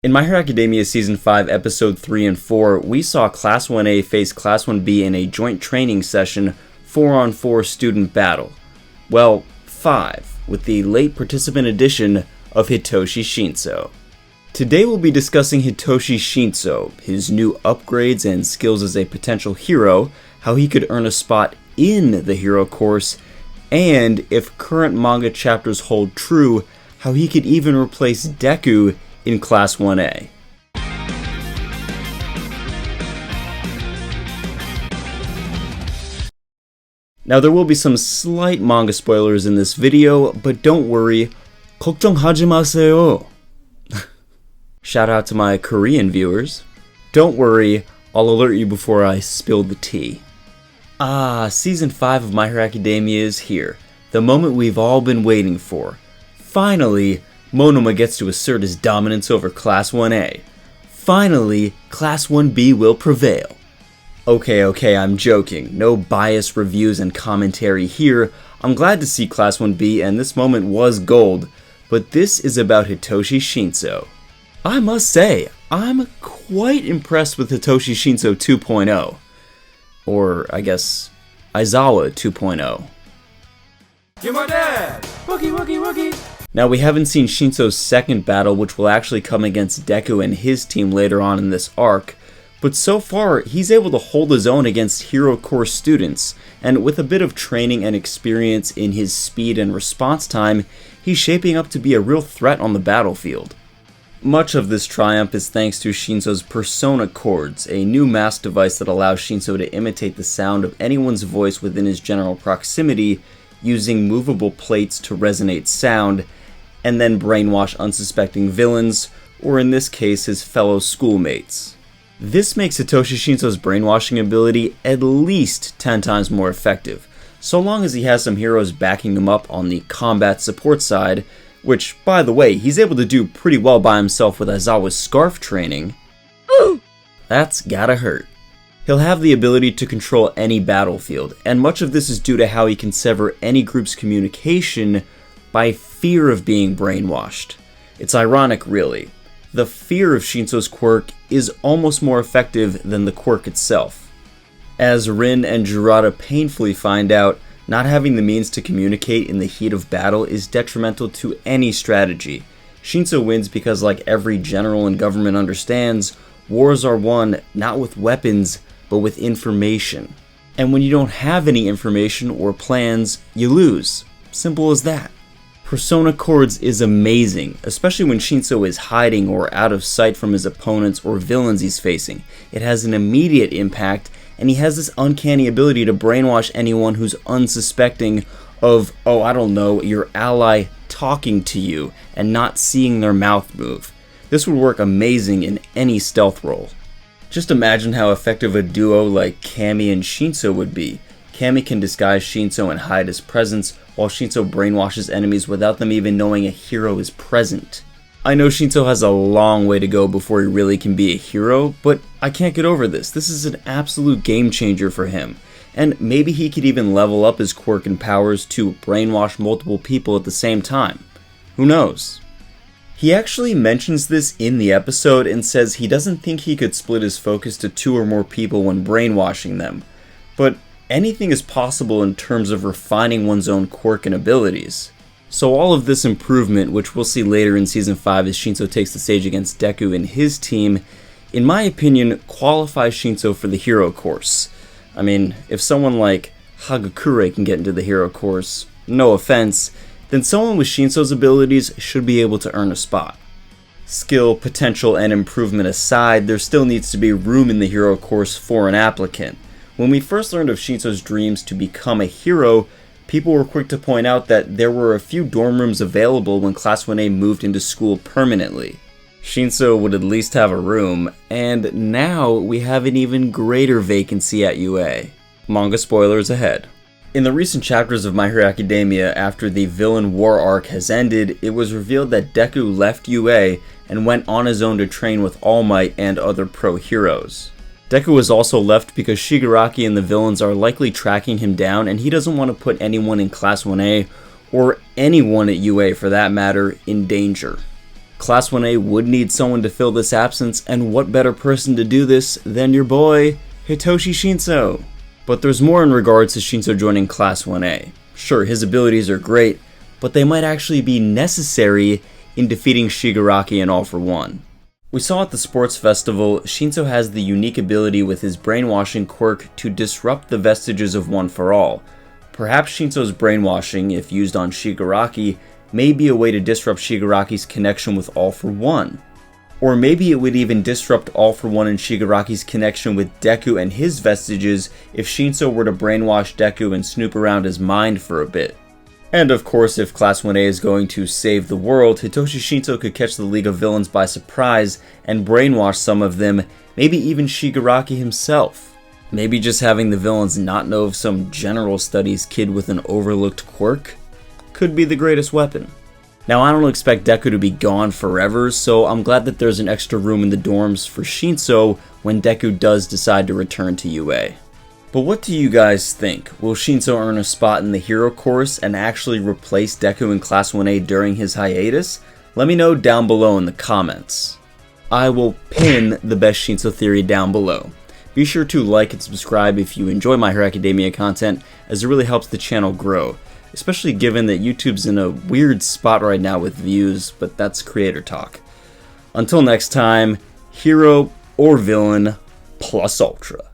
In My Hero Academia Season 5, Episode 3 and 4, we saw Class 1A face Class 1B in a joint training session 4-on-4 student battle. Well, 5, with the late participant addition of Hitoshi Shinso. Today we'll be discussing Hitoshi Shinso, his new upgrades and skills as a potential hero, how he could earn a spot in the hero course, and if current manga chapters hold true, how he could even replace Deku in Class 1A. Now there will be some slight manga spoilers in this video, but don't worry, 걱정 하지 마세요. Shout out to my Korean viewers. Don't worry, I'll alert you before I spill the tea. Season 5 of My Hero Academia is here, the moment we've all been waiting for. Finally, Monoma gets to assert his dominance over Class 1A. Finally, Class 1B will prevail. Okay, I'm joking. No biased reviews and commentary here. I'm glad to see Class 1B, and this moment was gold, but this is about Hitoshi Shinso. I must say, I'm quite impressed with Hitoshi Shinso 2.0. Or, I guess, Aizawa 2.0. You're my dad! Wookie! Now, we haven't seen Shinso's second battle, which will actually come against Deku and his team later on in this arc, but so far, he's able to hold his own against Hero Course students, and with a bit of training and experience in his speed and response time, he's shaping up to be a real threat on the battlefield. Much of this triumph is thanks to Shinso's Persona Chords, a new mask device that allows Shinso to imitate the sound of anyone's voice within his general proximity, using movable plates to resonate sound, and then brainwash unsuspecting villains, or in this case, his fellow schoolmates. This makes Hitoshi Shinso's brainwashing ability at least 10 times more effective, so long as he has some heroes backing him up on the combat support side, which, by the way, he's able to do pretty well by himself with Aizawa's scarf training. That's gotta hurt. He'll have the ability to control any battlefield, and much of this is due to how he can sever any group's communication by fear of being brainwashed. It's ironic, really. The fear of Shinso's quirk is almost more effective than the quirk itself. As Rin and Jurata painfully find out, not having the means to communicate in the heat of battle is detrimental to any strategy. Shinso wins because, like every general and government understands, wars are won not with weapons, but with information. And when you don't have any information or plans, you lose. Simple as that. Persona Chords is amazing, especially when Shinso is hiding or out of sight from his opponents or villains he's facing. It has an immediate impact, and he has this uncanny ability to brainwash anyone who's unsuspecting of, your ally talking to you and not seeing their mouth move. This would work amazing in any stealth role. Just imagine how effective a duo like Cammy and Shinso would be. Cammy can disguise Shinso and hide his presence, while Shinso brainwashes enemies without them even knowing a hero is present. I know Shinso has a long way to go before he really can be a hero, but I can't get over this. This is an absolute game changer for him. And maybe he could even level up his quirk and powers to brainwash multiple people at the same time. Who knows? He actually mentions this in the episode and says he doesn't think he could split his focus to 2 or more people when brainwashing them. But anything is possible in terms of refining one's own quirk and abilities. So all of this improvement, which we'll see later in Season 5 as Shinso takes the stage against Deku and his team, in my opinion, qualifies Shinso for the hero course. I mean, if someone like Hagakure can get into the hero course, no offense, then someone with Shinso's abilities should be able to earn a spot. Skill, potential, and improvement aside, there still needs to be room in the hero course for an applicant. When we first learned of Shinso's dreams to become a hero, people were quick to point out that there were a few dorm rooms available when Class 1A moved into school permanently. Shinso would at least have a room, and now we have an even greater vacancy at UA. Manga spoilers ahead. In the recent chapters of My Hero Academia, after the villain war arc has ended, it was revealed that Deku left UA and went on his own to train with All Might and other pro heroes. Deku was also left because Shigaraki and the villains are likely tracking him down, and he doesn't want to put anyone in Class 1A, or anyone at UA for that matter, in danger. Class 1A would need someone to fill this absence, and what better person to do this than your boy, Hitoshi Shinso? But there's more in regards to Shinso joining Class 1A. Sure, his abilities are great, but they might actually be necessary in defeating Shigaraki and All for One. We saw at the sports festival, Shinso has the unique ability with his brainwashing quirk to disrupt the vestiges of One for All. Perhaps Shinso's brainwashing, if used on Shigaraki, may be a way to disrupt Shigaraki's connection with All for One. Or maybe it would even disrupt All for One and Shigaraki's connection with Deku and his vestiges if Shinso were to brainwash Deku and snoop around his mind for a bit. And of course, if Class 1A is going to save the world, Hitoshi Shinso could catch the League of Villains by surprise and brainwash some of them, maybe even Shigaraki himself. Maybe just having the villains not know of some general studies kid with an overlooked quirk could be the greatest weapon. Now, I don't expect Deku to be gone forever, so I'm glad that there's an extra room in the dorms for Shinso when Deku does decide to return to UA. But what do you guys think? Will Shinso earn a spot in the hero course and actually replace Deku in Class 1A during his hiatus? Let me know down below in the comments. I will pin the best Shinso theory down below. Be sure to like and subscribe if you enjoy My Hero Academia content, as it really helps the channel grow. Especially given that YouTube's in a weird spot right now with views, but that's creator talk. Until next time, hero or villain plus ultra.